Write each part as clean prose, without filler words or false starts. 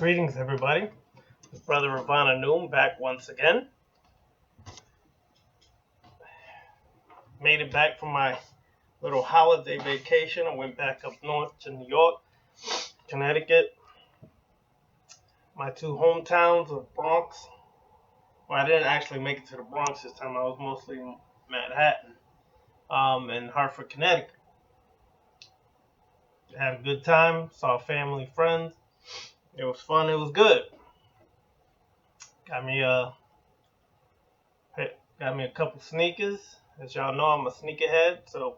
Greetings, everybody. It's Brother Ravana Noom back once again. Made it back from my little holiday vacation. I went back up north to New York, Connecticut, my two hometowns of Bronx. Well, I didn't actually make it to the Bronx this time. I was mostly in Manhattan and Hartford, Connecticut. Had a good time, saw family, friends. It was fun. It was good. Got me a couple sneakers. As y'all know, I'm a sneakerhead, so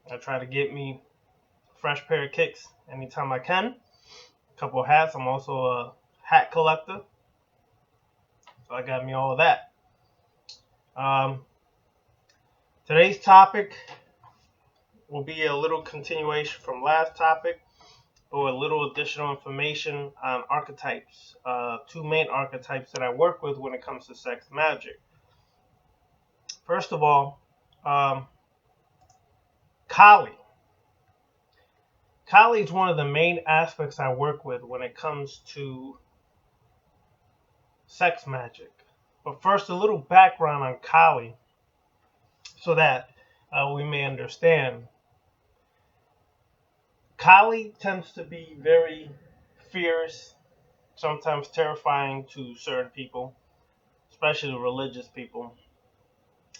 I try to get me a fresh pair of kicks anytime I can. A couple of hats. I'm also a hat collector, so I got me all of that. Today's topic will be a little continuation from last topic, or a little additional information on archetypes. Two main archetypes that I work with when it comes to sex magic. First of all, Kali. Kali is one of the main aspects I work with when it comes to sex magic. But first, a little background on Kali so that we may understand. Kali tends to be very fierce, sometimes terrifying to certain people, especially religious people.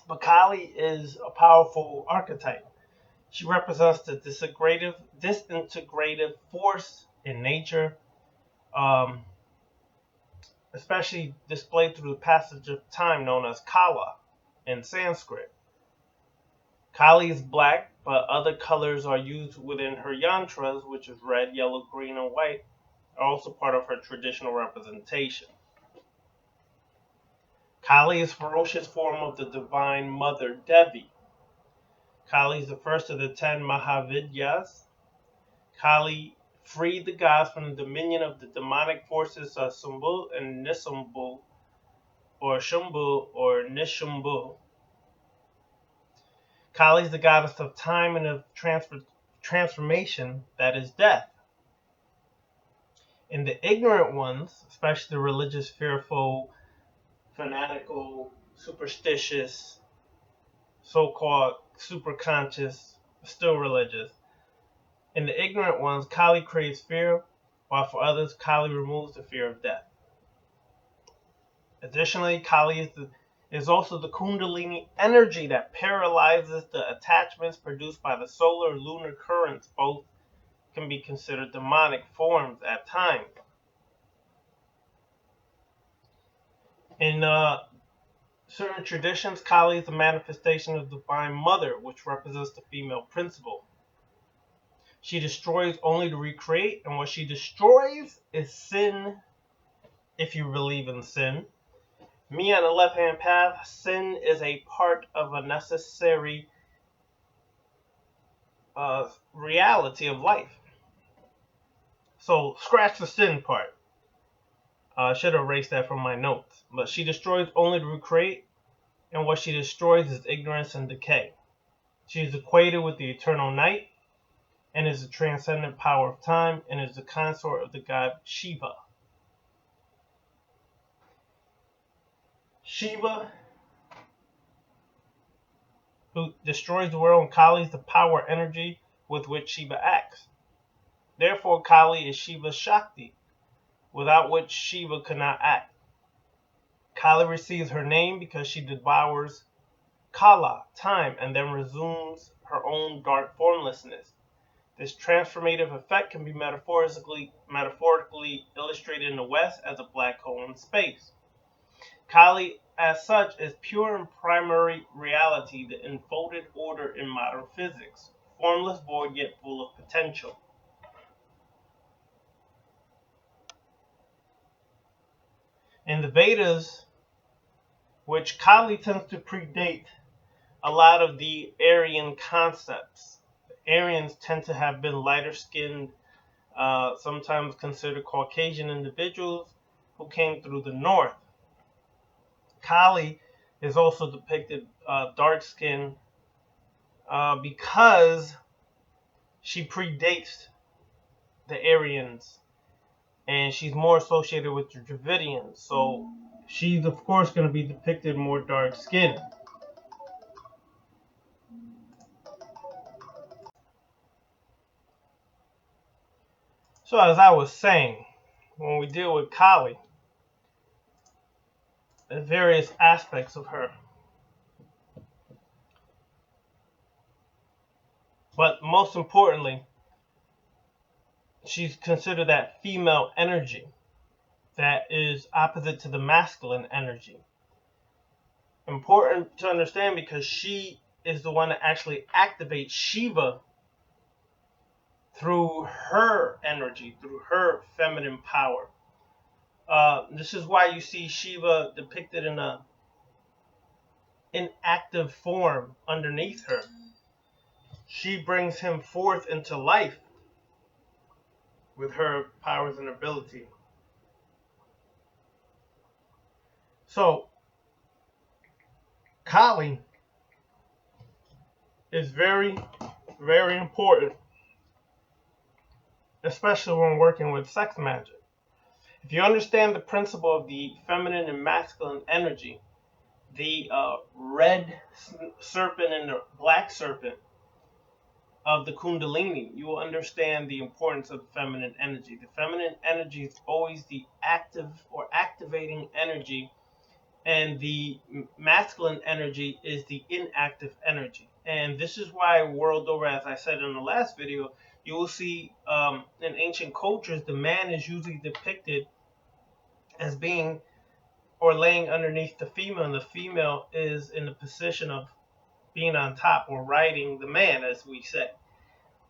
But Kali is a powerful archetype. She represents the disintegrative force in nature, especially displayed through the passage of time known as Kala in Sanskrit. Kali is black, but other colors are used within her yantras, which is red, yellow, green, and white, are also part of her traditional representation. Kali is a ferocious form of the divine mother Devi. Kali is the first of the 10 Mahavidyas. Kali freed the gods from the dominion of the demonic forces of Sambhu and Nisambhu, or Shambhu or Nishambhu. Kali is the goddess of time and of transformation, that is death. In the ignorant ones, especially the religious, fearful, fanatical, superstitious, so-called superconscious, still religious. In the ignorant ones, Kali creates fear, while for others, Kali removes the fear of death. Additionally, Kali is also the Kundalini energy that paralyzes the attachments produced by the solar and lunar currents. Both can be considered demonic forms at times. In certain traditions, Kali is the manifestation of the Divine Mother, which represents the female principle. She destroys only to recreate, and what she destroys is sin, if you believe in sin. Me on the left-hand path, sin is a part of a necessary reality of life. So scratch the sin part. I should have erased that from my notes. But she destroys only to recreate, and what she destroys is ignorance and decay. She is equated with the eternal night, and is the transcendent power of time, and is the consort of the god Shiva. Shiva, who destroys the world, and Kali is the power energy with which Shiva acts. Therefore, Kali is Shiva's Shakti, without which Shiva could not act. Kali receives her name because she devours Kala, time, and then resumes her own dark formlessness. This transformative effect can be metaphorically illustrated in the West as a black hole in space. Kali, as such, is pure and primary reality, the enfolded order in modern physics, formless, void, yet full of potential. In the Vedas, which Kali tends to predate a lot of the Aryan concepts. The Aryans tend to have been lighter-skinned, sometimes considered Caucasian individuals who came through the north. Kali is also depicted dark-skinned because she predates the Aryans and she's more associated with the Dravidians. So she's of course going to be depicted more dark skinned. So as I was saying, when we deal with Kali, the various aspects of her, but most importantly, she's considered that female energy that is opposite to the masculine energy. Important to understand because she is the one that actually activates Shiva through her energy, through her feminine power. This is why you see Shiva depicted in a inactive form underneath her. She brings him forth into life with her powers and ability. So, Kali is very, very important, especially when working with sex magic. If you understand the principle of the feminine and masculine energy, the red serpent and the black serpent of the Kundalini, you will understand the importance of feminine energy. The feminine energy is always the active or activating energy, and the masculine energy is the inactive energy. And this is why world over, as I said in the last video, you will see in ancient cultures, the man is usually depicted as being or laying underneath the female, and the female is in the position of being on top or riding the man, as we say.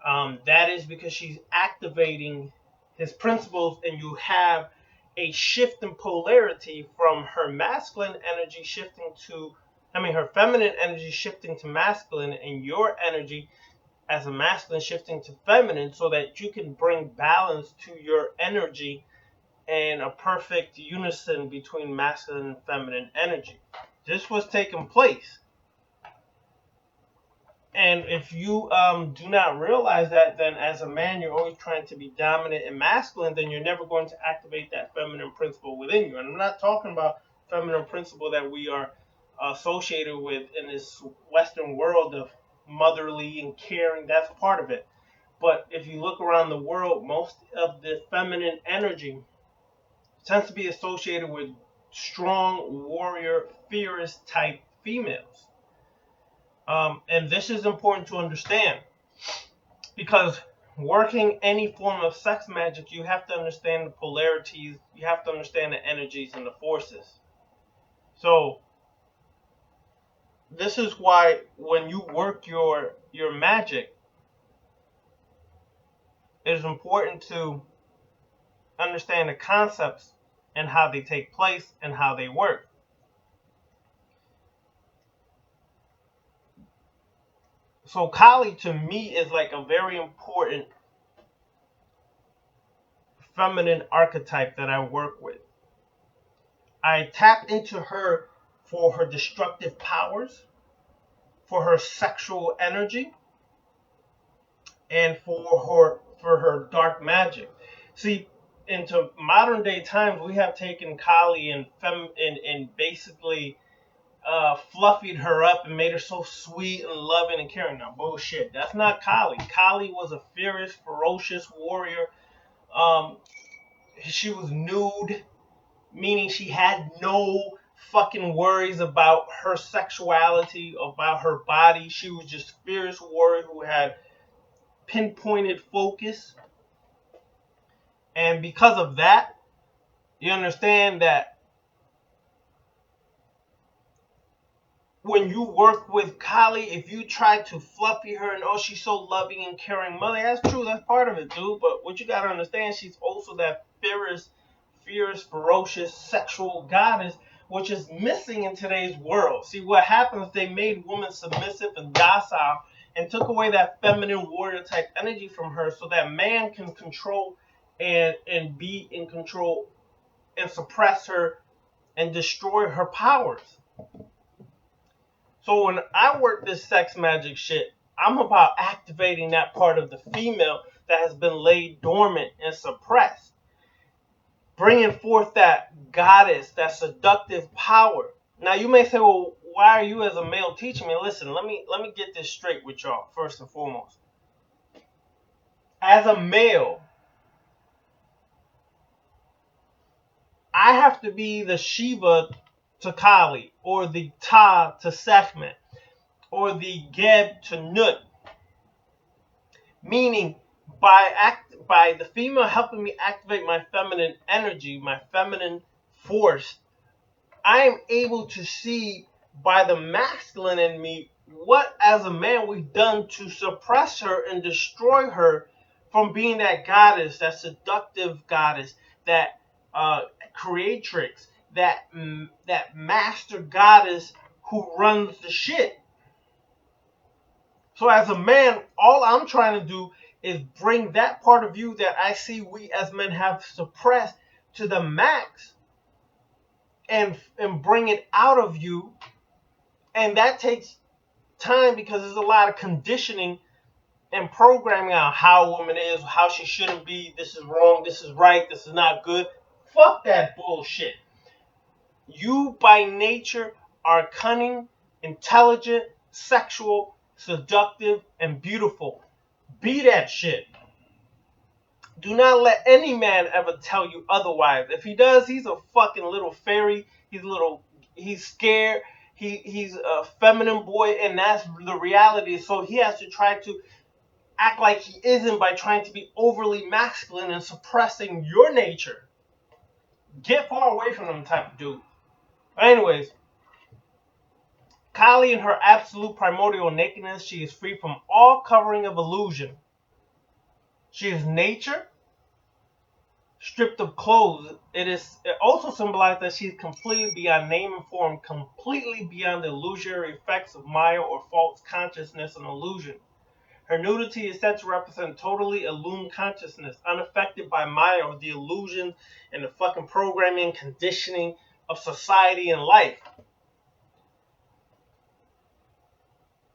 That is because she's activating his principles, and you have a shift in polarity from her masculine energy shifting to, her feminine energy shifting to masculine, and your energy as a masculine shifting to feminine, so that you can bring balance to your energy and a perfect unison between masculine and feminine energy. This was taking place. And if you do not realize that, then as a man, you're always trying to be dominant and masculine, then you're never going to activate that feminine principle within you. And I'm not talking about feminine principle that we are associated with in this Western world of motherly and caring. That's part of it. But if you look around the world, most of the feminine energy tends to be associated with strong warrior, fierce type females. And this is important to understand because working any form of sex magic, you have to understand the polarities, you have to understand the energies and the forces. So this is why when you work your magic, it is important to understand the concepts and how they take place and how they work. So Kali to me is like a very important feminine archetype that I work with. I tap into her for her destructive powers, for her sexual energy, and for her dark magic. See, into modern day times, we have taken Kali and basically fluffied her up and made her so sweet and loving and caring. Now, bullshit. That's not Kali. Kali was a fierce, ferocious warrior. She was nude, meaning she had no fucking worries about her sexuality, about her body. She was just a fierce warrior who had pinpointed focus. And because of that, you understand that when you work with Kali, if you try to fluffy her and she's so loving and caring mother, that's true, that's part of it, dude. But what you gotta understand, she's also that fierce, ferocious, sexual goddess, which is missing in today's world. See, what happens, they made women submissive and docile and took away that feminine warrior type energy from her so that man can control and be in control and suppress her and destroy her powers. So when I work this sex magic shit, I'm about activating that part of the female that has been laid dormant and suppressed. bringing forth that goddess, that seductive power. Now you may say, well, why are you as a male teaching me? Listen, let me get this straight with y'all first and foremost. As a male, I have to be the Shiva to Kali, or the Ta to Sekhmet, or the Geb to Nut. Meaning, by the female helping me activate my feminine energy, my feminine force, I am able to see by the masculine in me what, as a man, we've done to suppress her and destroy her from being that goddess, that seductive goddess, that creatrix, that master goddess who runs the shit. So as a man, all I'm trying to do is bring that part of you that I see we as men have suppressed to the max, and bring it out of you. And that takes time because there's a lot of conditioning and programming on how a woman is, how she shouldn't be, this is wrong, this is right, this is not good. Fuck that bullshit. You by nature are cunning, intelligent, sexual, seductive, and beautiful. Be that shit. Do not let any man ever tell you otherwise. If he does, he's a fucking little fairy. He's scared. He's a feminine boy, and that's the reality. So he has to try to act like he isn't by trying to be overly masculine and suppressing your nature. Get far away from them type of dude. But anyways, Kali, in her absolute primordial nakedness, she is free from all covering of illusion. She is nature, stripped of clothes. It also symbolizes that she is completely beyond name and form, completely beyond the illusory effects of Maya or false consciousness and illusion. Her nudity is said to represent totally illumined consciousness, unaffected by Maya or the illusion and the fucking programming and conditioning of society and life.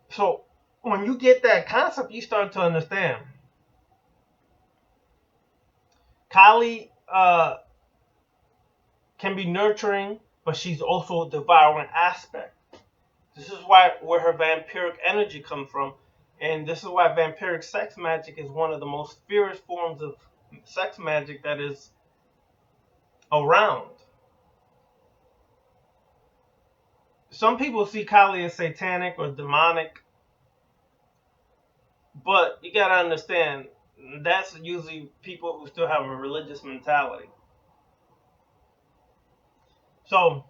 So when you get that concept, you start to understand. Kali can be nurturing, but she's also a devouring aspect. This is where her vampiric energy comes from, and this is why vampiric sex magic is one of the most fierce forms of sex magic that is around. Some people see Kali as satanic or demonic, but you gotta understand, that's usually people who still have a religious mentality. So,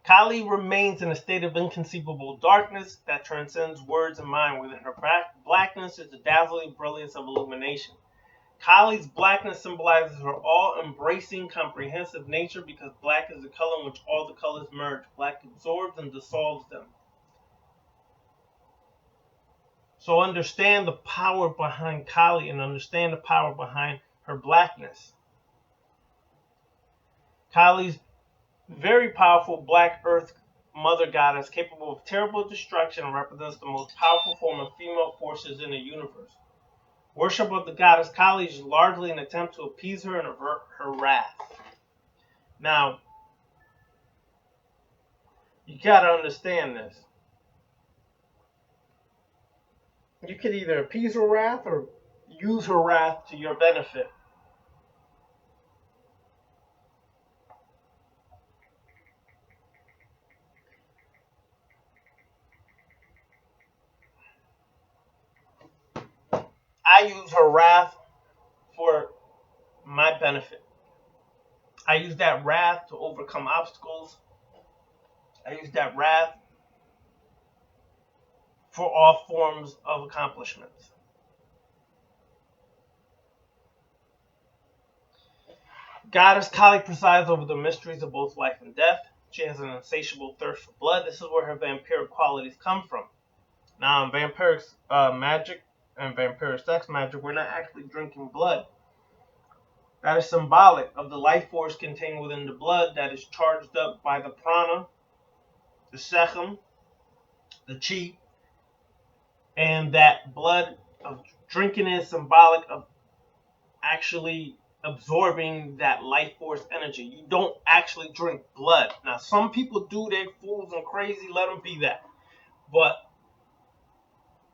Kali remains in a state of inconceivable darkness that transcends words and mind. Within her blackness is the dazzling brilliance of illumination. Kali's blackness symbolizes her all-embracing, comprehensive nature because black is the color in which all the colors merge. Black absorbs and dissolves them. So understand the power behind Kali and understand the power behind her blackness. Kali's very powerful black earth mother goddess capable of terrible destruction and represents the most powerful form of female forces in the universe. Worship of the goddess Kali is largely an attempt to appease her and avert her wrath. Now, you gotta understand this. You can either appease her wrath or use her wrath to your benefit. I use her wrath for my benefit. I use that wrath to overcome obstacles. I use that wrath for all forms of accomplishments. Goddess Kali presides over the mysteries of both life and death. She has an insatiable thirst for blood. This is where her vampiric qualities come from. Now, in vampiric magic and vampiric sex magic, we're not actually drinking blood. That is symbolic of the life force contained within the blood that is charged up by the prana, the sechem, the chi, and that blood of drinking is symbolic of actually absorbing that life force energy. You don't actually drink blood. Now, some people do, they're fools and crazy, let them be that. But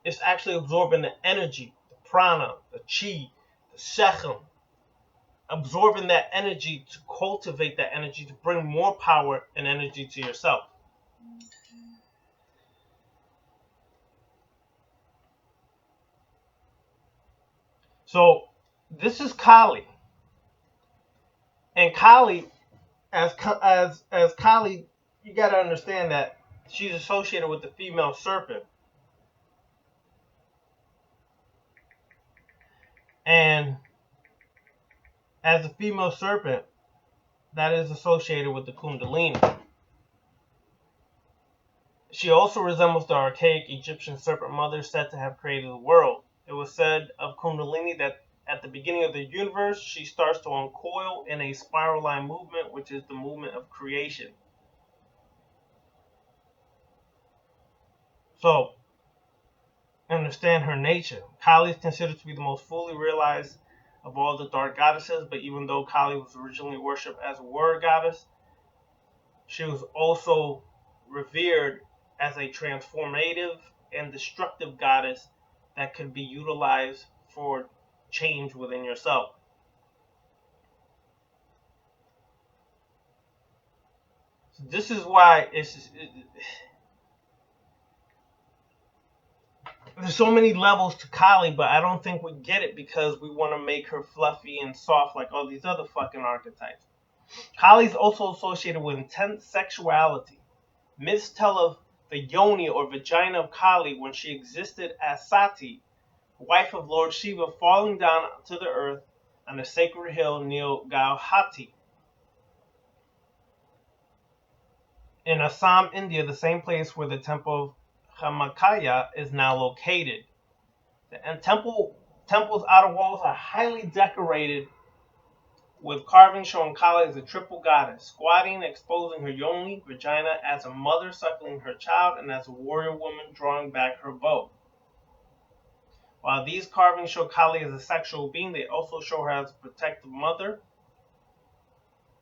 it's actually absorbing the energy, the prana, the chi, the shechem, absorbing that energy to cultivate that energy to bring more power and energy to yourself. So this is Kali, and Kali, as Kali, you got to understand that she's associated with the female serpent, and as a female serpent, that is associated with the Kundalini. She also resembles the archaic Egyptian serpent mother said to have created the world. It was said of Kundalini that at the beginning of the universe, she starts to uncoil in a spiral line movement, which is the movement of creation. So, understand her nature. Kali is considered to be the most fully realized of all the dark goddesses, but even though Kali was originally worshipped as a word goddess, she was also revered as a transformative and destructive goddess that could be utilized for change within yourself. So this is why there's so many levels to Kali, but I don't think we get it because we want to make her fluffy and soft like all these other fucking archetypes. Kali is also associated with intense sexuality. Myths tell of the yoni or vagina of Kali when she existed as Sati, wife of Lord Shiva, falling down to the earth on the sacred hill near Gauhati. In Assam, India, the same place where the temple of Kamakaya is now located. And temple's outer walls are highly decorated with carvings showing Kali as a triple goddess, squatting, exposing her yoni, vagina, as a mother suckling her child, and as a warrior woman drawing back her bow. While these carvings show Kali as a sexual being, they also show her as a protective mother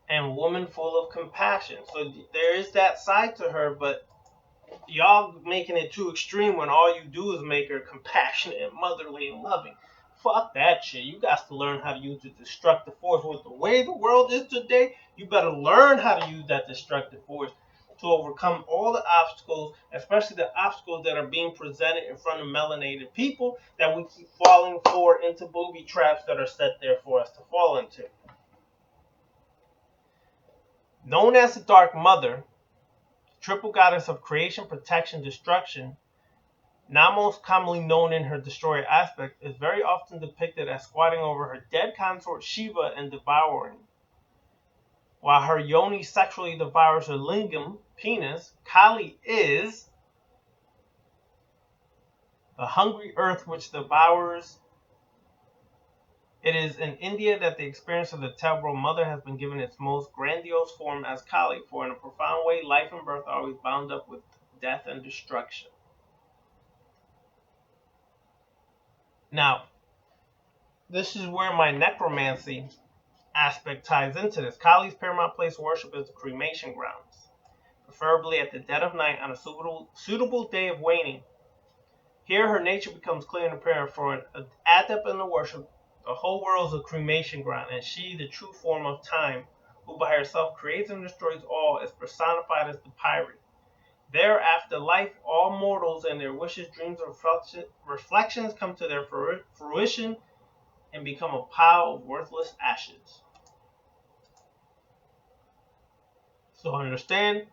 and woman full of compassion. So there is that side to her, but y'all making it too extreme when all you do is make her compassionate, motherly, and loving. Fuck that shit. You got to learn how to use the destructive force. With the way the world is today, you better learn how to use that destructive force to overcome all the obstacles, especially the obstacles that are being presented in front of melanated people that we keep falling for into booby traps that are set there for us to fall into. Known as the Dark Mother, triple goddess of creation, protection, destruction, now most commonly known in her destroyer aspect, is very often depicted as squatting over her dead consort Shiva and devouring. While her yoni sexually devours her lingam, penis, Kali is the hungry earth which devours. It is in India that the experience of the Temporal Mother has been given its most grandiose form as Kali, for in a profound way, life and birth are always bound up with death and destruction. Now, this is where my necromancy aspect ties into this. Kali's paramount place of worship is the cremation grounds, preferably at the dead of night on a suitable day of waning. Here her nature becomes clear and apparent for an adept in the worship. The whole world is a cremation ground, and she, the true form of time, who by herself creates and destroys all, is personified as the pirate. There, after life, all mortals and their wishes, dreams, and reflections come to their fruition and become a pile of worthless ashes. So understand,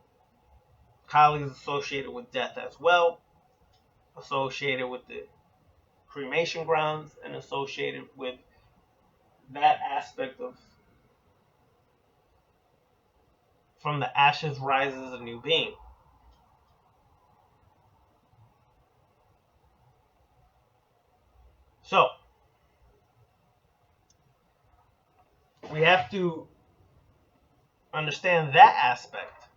Kali is associated with death as well, associated with the cremation grounds, and associated with that aspect of from the ashes rises a new being. So, we have to understand that aspect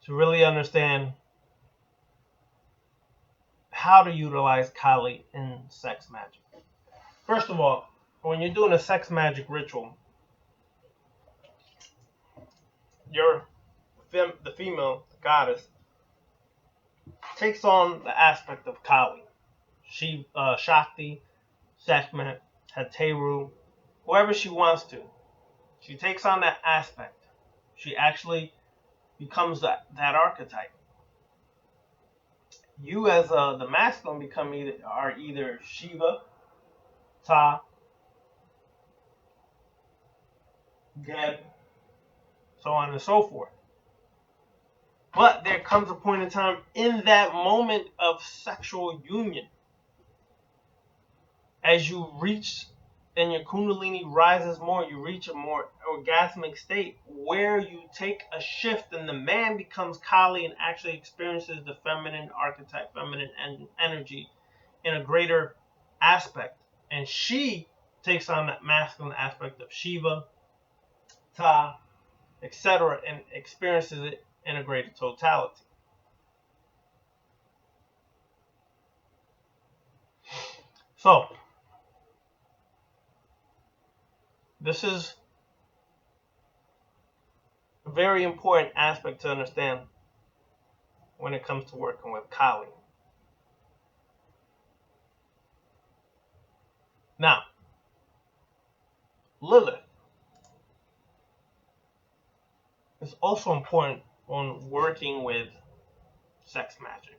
to really understand how to utilize Kali in sex magic. First of all, when you're doing a sex magic ritual, the female, the goddess, takes on the aspect of Kali. Shakti, Sekhmet, Hateru, whoever she wants to. She takes on that aspect. She actually becomes that archetype. You as the masculine are either Shiva, Ta, Geb, so on and so forth. But there comes a point in time in that moment of sexual union, as you reach and your kundalini rises more, you reach a more orgasmic state where you take a shift and the man becomes Kali and actually experiences the feminine archetype, feminine energy in a greater aspect. And she takes on that masculine aspect of Shiva, Ta, etc., and experiences it in a greater totality. So, this is a very important aspect to understand when it comes to working with Kali. Now, Lilith is also important when working with sex magic.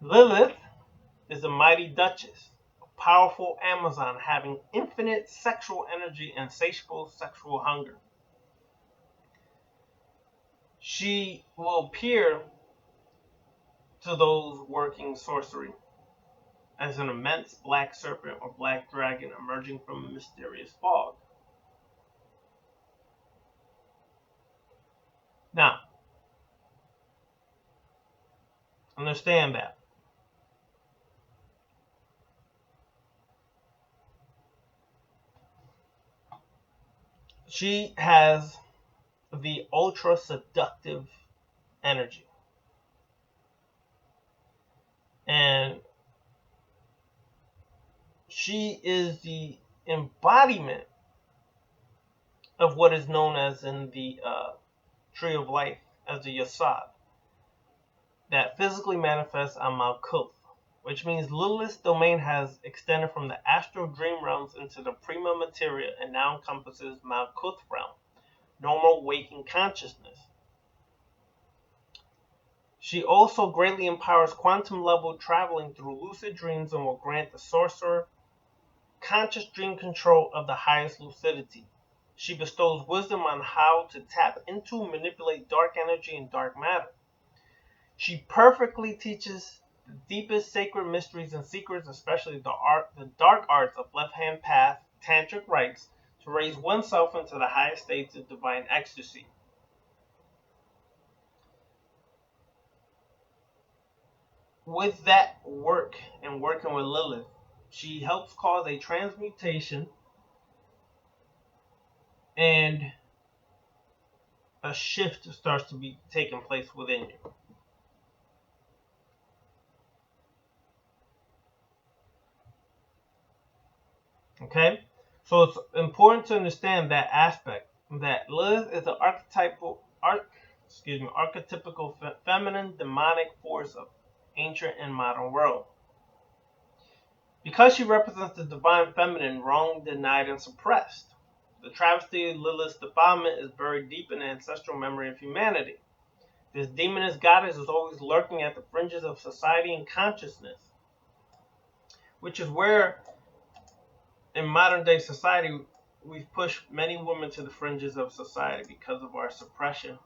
Lilith is a mighty duchess, a powerful Amazon having infinite sexual energy and insatiable sexual hunger. She will appear to those working sorcery as an immense black serpent or black dragon emerging from a mysterious fog. Now, understand that she has the ultra seductive energy. And she is the embodiment of what is known as in the Tree of Life as the Yasad, that physically manifests on Malkuth, which means Lilith's domain has extended from the astral dream realms into the prima materia and now encompasses Malkuth realm, normal waking consciousness. She also greatly empowers quantum level traveling through lucid dreams and will grant the sorcerer conscious dream control of the highest lucidity. She bestows wisdom on how to tap into and manipulate dark energy and dark matter. She perfectly teaches the deepest sacred mysteries and secrets, especially the dark arts of left-hand path, tantric rites, to raise oneself into the highest states of divine ecstasy. With that work and working with Lilith, she helps cause a transmutation and a shift starts to be taking place within you. Okay? So it's important to understand that aspect, that Lilith is the archetypical feminine demonic force of ancient and modern world. Because she represents the divine feminine, wronged, denied, and suppressed, the travesty of Lilith's defilement is buried deep in the ancestral memory of humanity. This demoness goddess is always lurking at the fringes of society and consciousness, which is where, in modern day society, we've pushed many women to the fringes of society because of our suppression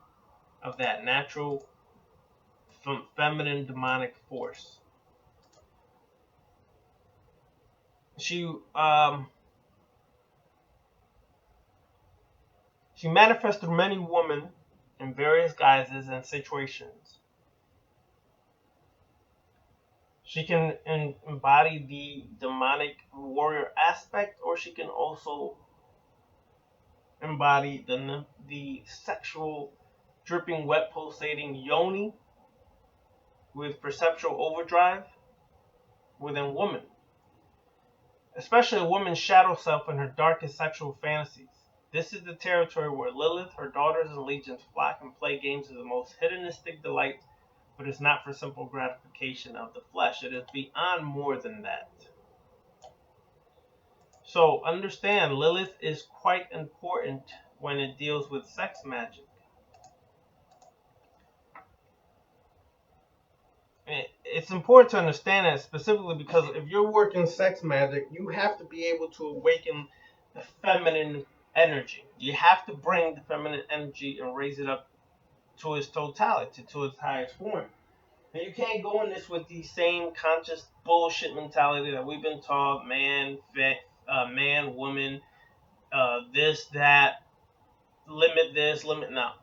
of that natural feminine demonic force. She manifests through many women in various guises and situations. She can embody the demonic warrior aspect, or she can also embody the sexual, dripping, wet, pulsating yoni with perceptual overdrive, within women, especially a woman's shadow self and her darkest sexual fantasies. This is the territory where Lilith, her daughters, and legions flock and play games of the most hedonistic delight, but it's not for simple gratification of the flesh. It is beyond more than that. So understand, Lilith is quite important when it deals with sex magic. It's important to understand that specifically because if you're working sex magic, you have to be able to awaken the feminine energy. You have to bring the feminine energy and raise it up to its totality, to its highest form. And you can't go in this with the same conscious bullshit mentality that we've been taught: man, man, woman, this, that, limit now.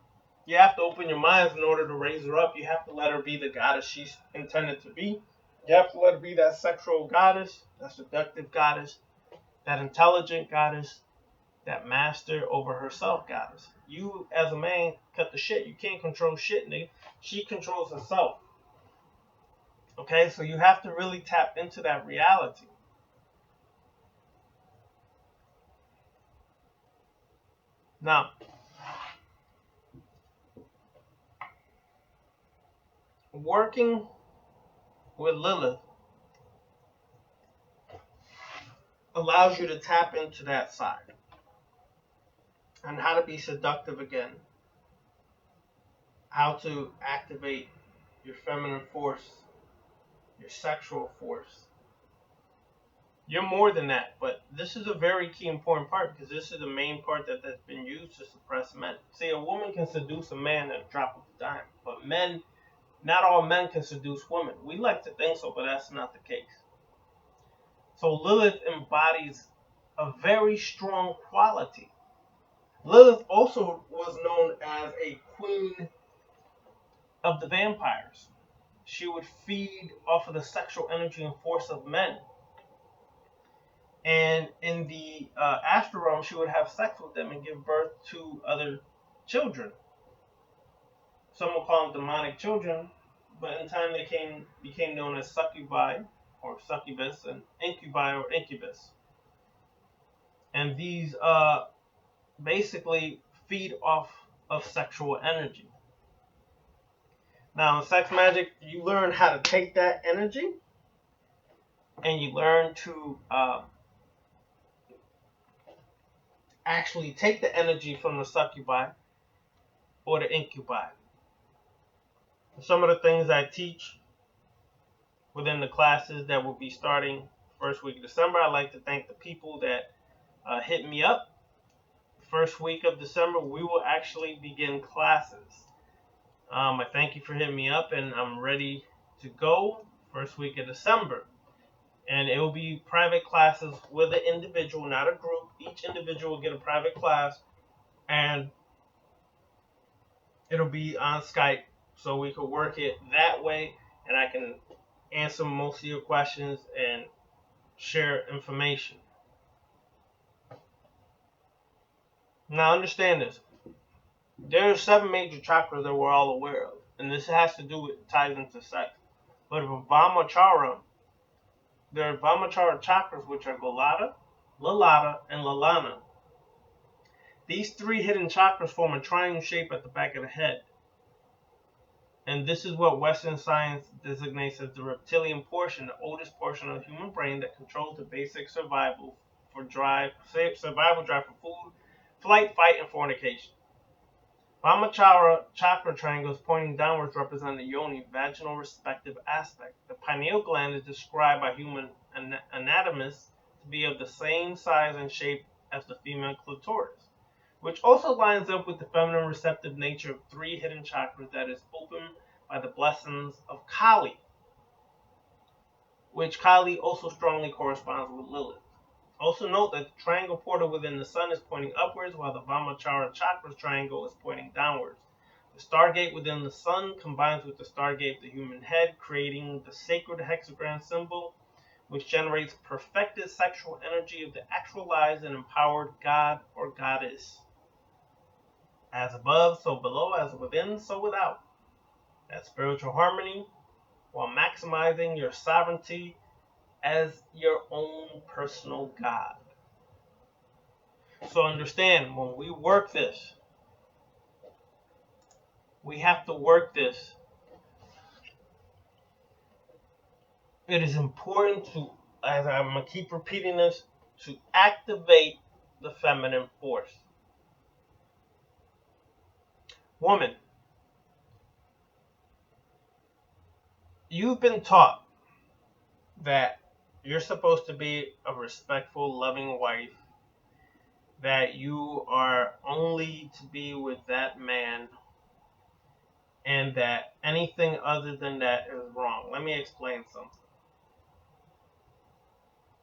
You have to open your minds in order to raise her up. You have to let her be the goddess she's intended to be. You have to let her be that sexual goddess, that seductive goddess, that intelligent goddess, that master over herself goddess. You, as a man, cut the shit. You can't control shit, nigga. She controls herself. Okay, so you have to really tap into that reality. Now, working with Lilith allows you to tap into that side and how to be seductive again, how to activate your feminine force, your sexual force. You're more than that, but this is a very key important part because this is the main part that's been used to suppress men. See, a woman can seduce a man at a drop of a dime, but men, not all men can seduce women. We like to think so, but that's not the case. So Lilith embodies a very strong quality. Lilith also was known as a queen of the vampires. She would feed off of the sexual energy and force of men. And in the astral realm, she would have sex with them and give birth to other children. Some will call them demonic children, but in time they became known as succubi or succubus and incubi or incubus. And these basically feed off of sexual energy. Now, in sex magic, you learn how to take that energy and you learn to actually take the energy from the succubi or the incubi. Some of the things I teach within the classes that will be starting first week of December, I'd like to thank the people that hit me up. First week of December, we will actually begin classes. I thank you for hitting me up, and I'm ready to go first week of December. And it will be private classes with an individual, not a group. Each individual will get a private class, and it'll be on Skype, so we could work it that way, and I can answer most of your questions and share information. Now understand this. There are 7 major chakras that we're all aware of, and this has to do with ties into sex. But for Vamachara, there are Vamachara chakras, which are Golada, Lalada, and Lalana. These 3 hidden chakras form a triangle shape at the back of the head. And this is what Western science designates as the reptilian portion, the oldest portion of the human brain that controls the basic survival drive for food, flight, fight, and fornication. Vamachara chakra triangles pointing downwards represent the yoni, vaginal respective aspect. The pineal gland is described by human anatomists to be of the same size and shape as the female clitoris, which also lines up with the feminine receptive nature of 3 hidden chakras that is opened by the blessings of Kali, which Kali also strongly corresponds with Lilith. Also note that the triangle portal within the sun is pointing upwards, while the Vamachara chakra's triangle is pointing downwards. The stargate within the sun combines with the stargate of the human head, creating the sacred hexagram symbol, which generates perfected sexual energy of the actualized and empowered god or goddess. As above, so below, as within, so without. That's spiritual harmony, while maximizing your sovereignty as your own personal God. So understand, when we work this, we have to work this. It is important to, as I'm going to keep repeating this, to activate the feminine force. Woman, you've been taught that you're supposed to be a respectful, loving wife, that you are only to be with that man, and that anything other than that is wrong. Let me explain something.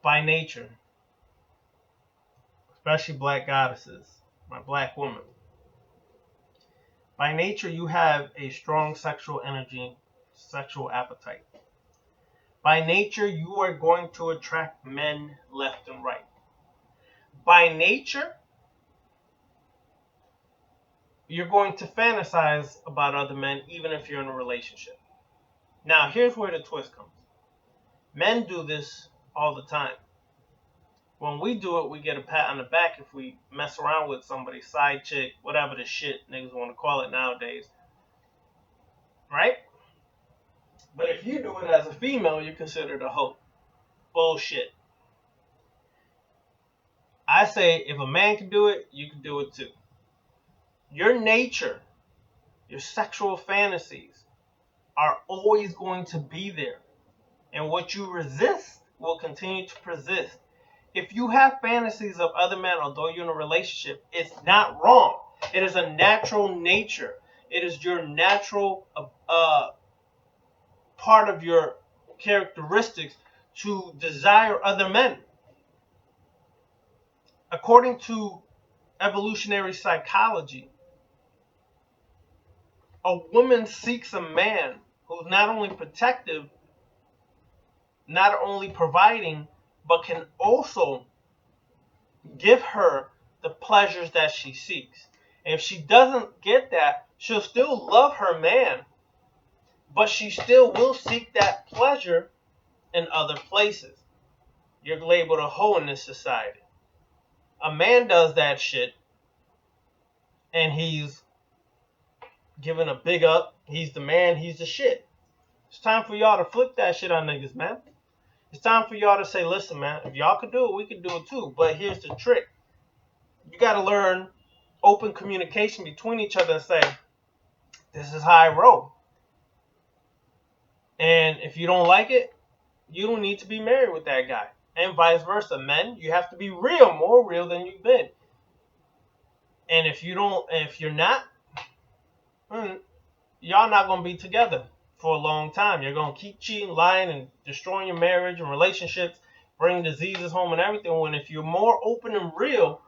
By nature, especially black goddesses, my black woman, by nature you have a strong sexual energy, sexual appetite. By nature you are going to attract men left and right. By nature, you're going to fantasize about other men even if you're in a relationship. Now, here's where the twist comes. Men do this all the time. When we do it, we get a pat on the back if we mess around with somebody's side chick, whatever the shit niggas want to call it nowadays. Right? But if you do it as a female, you're considered a hoe. Bullshit. I say if a man can do it, you can do it too. Your nature, your sexual fantasies are always going to be there. And what you resist will continue to persist. If you have fantasies of other men, although you're in a relationship, it's not wrong. It is a natural nature. It is your natural part of your characteristics to desire other men. According to evolutionary psychology, a woman seeks a man who's not only protective, not only providing, but can also give her the pleasures that she seeks. And if she doesn't get that, she'll still love her man, but she still will seek that pleasure in other places. You're labeled a hoe in this society. A man does that shit, and he's given a big up. He's the man, he's the shit. It's time for y'all to flip that shit on niggas, man. It's time for y'all to say, listen, man, if y'all can do it, we can do it too. But here's the trick. You got to learn open communication between each other and say, this is how I roll. And if you don't like it, you don't need to be married with that guy. And vice versa. Men, you have to be real, more real than you've been. And if you're not, y'all not going to be together for a long time. You're going to keep cheating, lying, and destroying your marriage and relationships, bringing diseases home and everything. When if you're more open and real,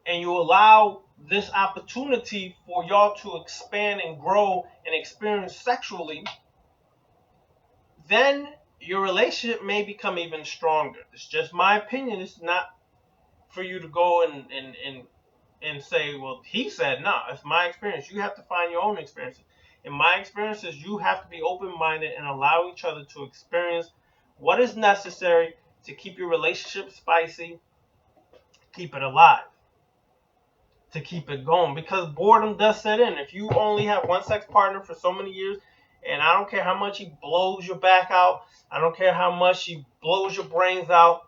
and you allow this opportunity for y'all to expand and grow and experience sexually, then your relationship may become even stronger. It's just my opinion. It's not for you to go and say, well, he said, no, it's my experience. You have to find your own experiences. In my experiences, you have to be open-minded and allow each other to experience what is necessary to keep your relationship spicy, keep it alive, to keep it going, because boredom does set in. If you only have one sex partner for so many years, and I don't care how much he blows your back out, I don't care how much he blows your brains out,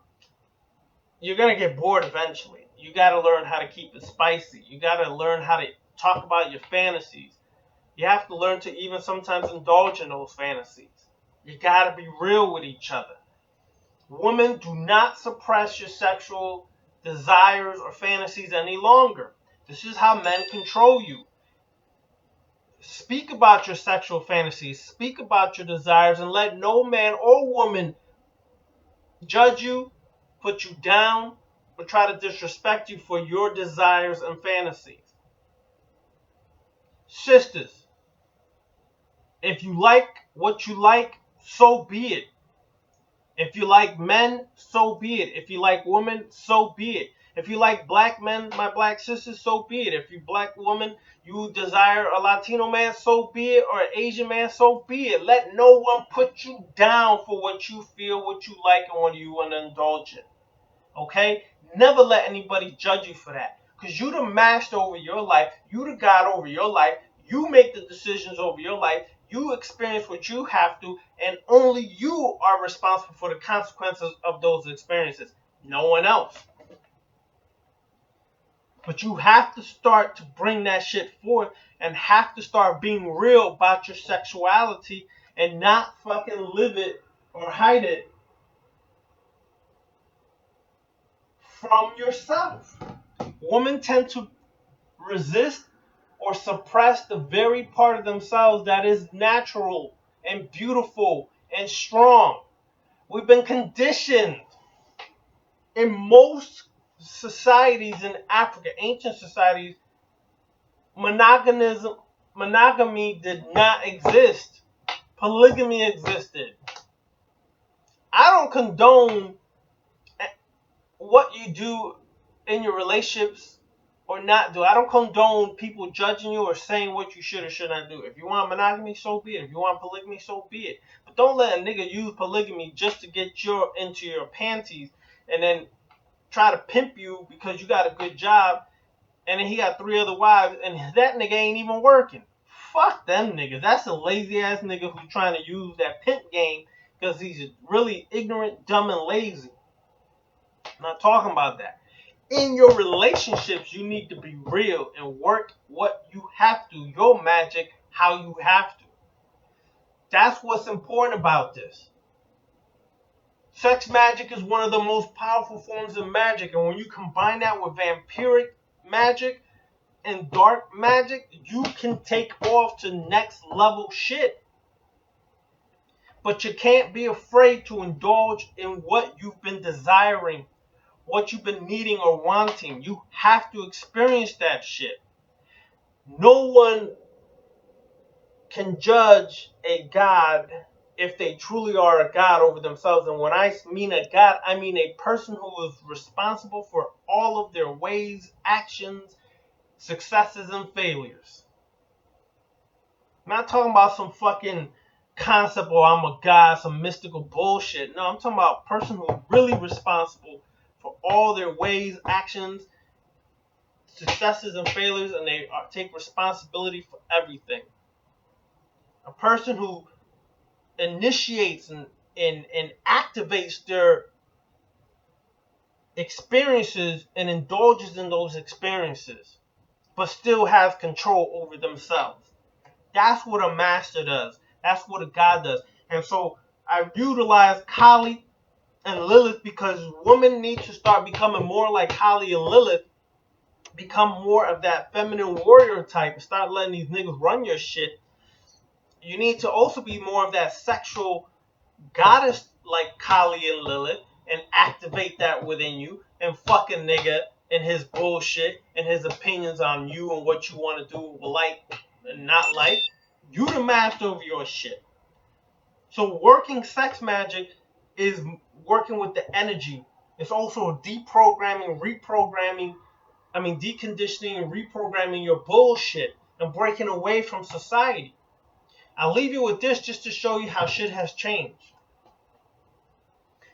you're going to get bored eventually. You got to learn how to keep it spicy. You got to learn how to talk about your fantasies. You have to learn to even sometimes indulge in those fantasies. You got to be real with each other. Women, do not suppress your sexual desires or fantasies any longer. This is how men control you. Speak about your sexual fantasies. Speak about your desires, and let no man or woman judge you, put you down, or try to disrespect you for your desires and fantasies. Sisters, if you like what you like, so be it. If you like men, so be it. If you like women, so be it. If you like black men, my black sisters, so be it. If you black woman, you desire a Latino man, so be it, or an Asian man, so be it. Let no one put you down for what you feel, what you like, and what you want to indulge in. Okay? Never let anybody judge you for that. Because you the master over your life. You the God over your life. You make the decisions over your life. You experience what you have to. And only you are responsible for the consequences of those experiences. No one else. But you have to start to bring that shit forth and have to start being real about your sexuality and not fucking live it or hide it from yourself. Women tend to resist or suppress the very part of themselves that is natural and beautiful and strong. We've been conditioned in most societies in Africa, ancient societies, monogamy did not exist. Polygamy existed. I don't condone what you do in your relationships or not do. I don't condone people judging you or saying what you should or should not do. If you want monogamy, so be it. If you want polygamy, so be it. But don't let a nigga use polygamy just to get into your panties and then try to pimp you because you got a good job and then he got 3 other wives and that nigga ain't even working. Fuck them niggas. That's a lazy ass nigga who's trying to use that pimp game because he's really ignorant, dumb, and lazy. I'm not talking about that. In your relationships, you need to be real and work what you have to, your magic, how you have to. That's what's important about this. Sex magic is one of the most powerful forms of magic, and when you combine that with vampiric magic and dark magic, you can take off to next level shit. But you can't be afraid to indulge in what you've been desiring, what you've been needing or wanting. You have to experience that shit. No one can judge a god if they truly are a god over themselves. And when I mean a god, I mean a person who is responsible for all of their ways, actions, successes, and failures. I'm not talking about some fucking concept or I'm a god, some mystical bullshit. No, I'm talking about a person who's really responsible for all their ways, actions, successes, and failures, and they take responsibility for everything. A person who initiates and activates their experiences and indulges in those experiences, but still has control over themselves. That's what a master does. That's what a god does. And so I utilize Kali and Lilith because women need to start becoming more like Kali and Lilith, become more of that feminine warrior type, and start letting these niggas run your shit. You need to also be more of that sexual goddess like Kali and Lilith and activate that within you and fuck a nigga and his bullshit and his opinions on you and what you want to do, like and not like. You the master of your shit. So working sex magic is working with the energy. It's also deconditioning and reprogramming your bullshit and breaking away from society. I'll leave you with this just to show you how shit has changed.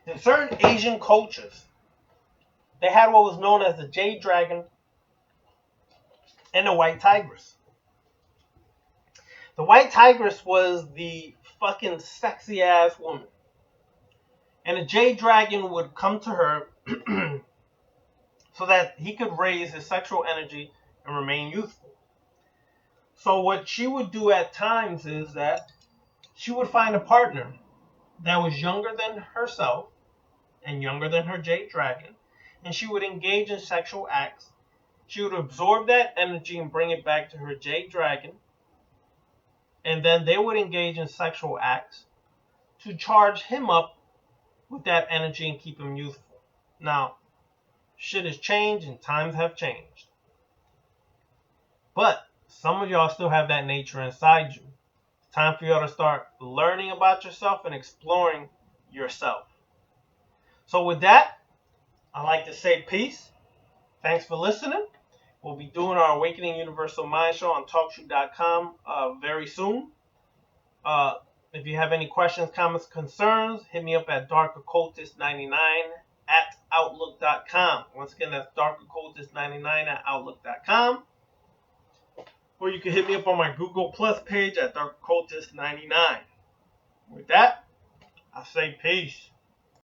In certain Asian cultures, they had what was known as the Jade Dragon and the White Tigress. The White Tigress was the fucking sexy ass woman. And the Jade Dragon would come to her so that he could raise his sexual energy and remain youthful. So what she would do at times is that she would find a partner that was younger than herself and younger than her Jade Dragon, and she would engage in sexual acts. She would absorb that energy and bring it back to her Jade Dragon, and then they would engage in sexual acts to charge him up with that energy and keep him youthful. Now, shit has changed and times have changed. But some of y'all still have that nature inside you. It's time for y'all to start learning about yourself and exploring yourself. So with that, I'd like to say peace. Thanks for listening. We'll be doing our Awakening Universal Mind show on TalkShoe.com very soon. If you have any questions, comments, concerns, hit me up at darkoccultist99 at outlook.com. Once again, that's darkoccultist99 at outlook.com. Or you can hit me up on my Google Plus page at darkoccultist99. With that, I say peace.